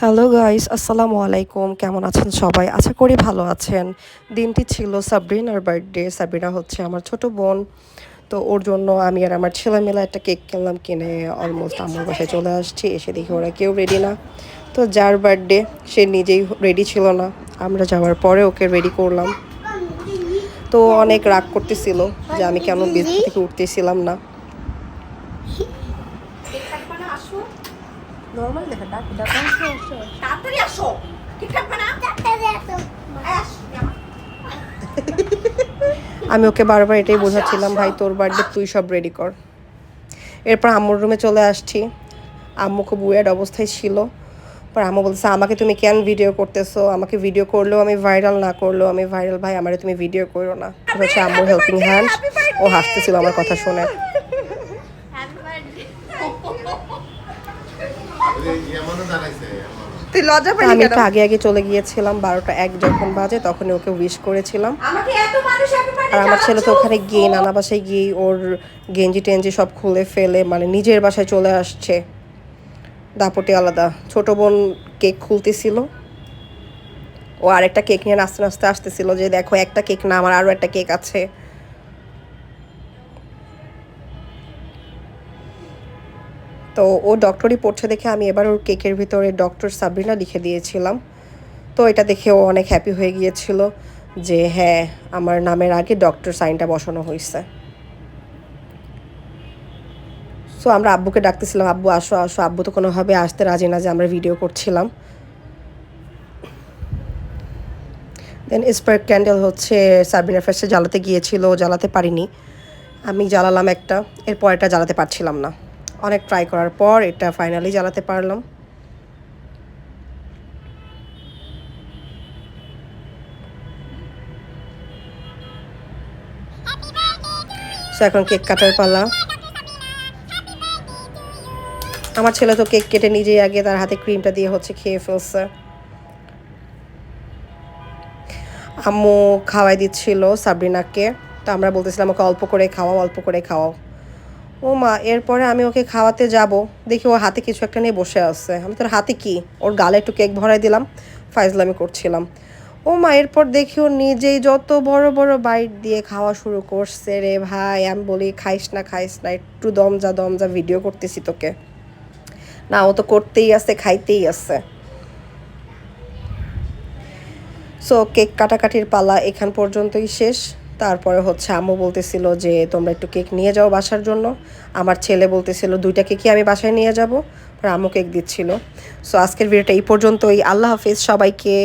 Hello guys, আসসালামু আলাইকুম। কেমন আছেন সবাই? আশা করি ভালো আছেন। দিনটি ছিল সাবরিনার বার্থডে। সাবরিনা হচ্ছে আমার ছোট বোন। তো ওর জন্য আমি আর আমার ছেলে মিলে একটা কেক কিনলাম, কিনে অলমোস্ট আম্মুর বাসায় চলে আসছি। এসে দেখি ওরা কেউ রেডি না। তো যার বার্থডে সে নিজেই রেডি ছিল না, আমরা যাওয়ার পরে ওকে রেডি করলাম। তো অনেক রাগ করতেছিল যে আমি কেন বিছানা থেকে উঠতেছিলাম না। নর্মাল দেখা ডাক ডাক তাড়াতাড়ি আসো, ঠিক থাকবে না, তাড়াতাড়ি আসো। আমি ওকে বারবার এটাই বোঝাচ্ছিলাম, ভাই তোর বার্থডে তুই সব রেডি কর। এরপর আম্মুর রুমে চলে আসছি। আম্মু খুব উইয়ার্ড অবস্থায় ছিল। পর আম্মু বলছে, আমাকে তুমি কেন ভিডিও করতেছো? আমাকে ভিডিও করলেও আমি ভাইরাল, না করলেও আমি ভাইরাল, ভাই আমারে তুমি ভিডিও করো না। হচ্ছে আম্মুর হেল্পিং হ্যান্ড। ও হাসতেছিল আমার কথা শুনে। আমি একটু আগে আগে চলে গিয়েছিলাম, 12টা 1 যখন বাজে তখনই ওকে উইশ করেছিলাম। আর আমার ছেলে তো ওখানে গিয়ে নানা বাসায় গিয়ে ওর গেঞ্জি টেঞ্জি সব খুলে ফেলে মানে নিজের বাসায় চলে আসছে। দাপটে আলাদা। ছোট বোন কেক খুলতেছিল, ও আরেকটা কেক নিয়ে নাচতে নাচতে আসতেছিল যে দেখো একটা কেক না, আমার আরও একটা কেক আছে। তো ও ডক্টরি পড়ছে দেখে আমি এবার ওর কেকের ভিতরে ডক্টর সাবরিনা লিখে দিয়েছিলাম। তো এটা দেখে ও অনেক হ্যাপি হয়ে গিয়েছিল যে হ্যাঁ, আমার নামের আগে ডক্টর সাইনটা বসানো হয়েছে। সো আমরা আব্বুকে ডাকতেছিলাম, আব্বু আসো আসো। আব্বু তো কোনোভাবে আসতে রাজি না যে আমরা ভিডিও করছিলাম। দেন স্পার্ক ক্যান্ডেল হচ্ছে সাবরিনা ফার্স্টে জ্বালাতে গিয়েছিল, জ্বালাতে পারিনি। আমি জ্বালালাম একটা, এরপর এটা জ্বালাতে পারছিলাম না। অনেক ট্রাই করার পর এটা ফাইনালি জ্বালাতে পারলাম। সো এখন কেক কাটার পালা। আমার ছেলে তো কেক কেটে নিজেই আগে তার হাতে ক্রিমটা দিয়ে হচ্ছে খেয়ে ফেলছে। আম্মু খাওয়াই দিচ্ছিল সাবরিনাকে। তো আমরা বলতেছিলাম ওকে অল্প করে খাওয়াও, অল্প করে খাওয়াও। ও মা, এরপরে আমি ওকে খাওয়াতে যাব, দেখি ও হাতে কিছু একটা নিয়ে বসে আছে। আমি তোর হাতে কি? ওর গালে একটু কেক ভরাই দিলাম, ফাইজলামি করছিলাম। ও মা, এরপর দেখি ও নিজেই যত বড় বড় বাইট দিয়ে খাওয়া শুরু করছে রে ভাই। আমি বলি খাইস না খাইস না, একটু দমজা দমজা, ভিডিও করতেছি তোকে। না, ও তো করতেই আছে, খাইতেই আছে। সো কেক কাটাকাটির পালা এখান পর্যন্তই শেষ। তারপরে হচ্ছে আম্মু বলতেছিল যে তোমরা একটু কেক নিয়ে যাও বাসার জন্য। আমার ছেলে বলতেছিল 2টা কেকই আমি বাসায় নিয়ে যাব। আর আম্মু কেক দিচ্ছিল। সো আজকের ভিডিওটা এই পর্যন্তই। আল্লাহ হাফিজ সবাইকে।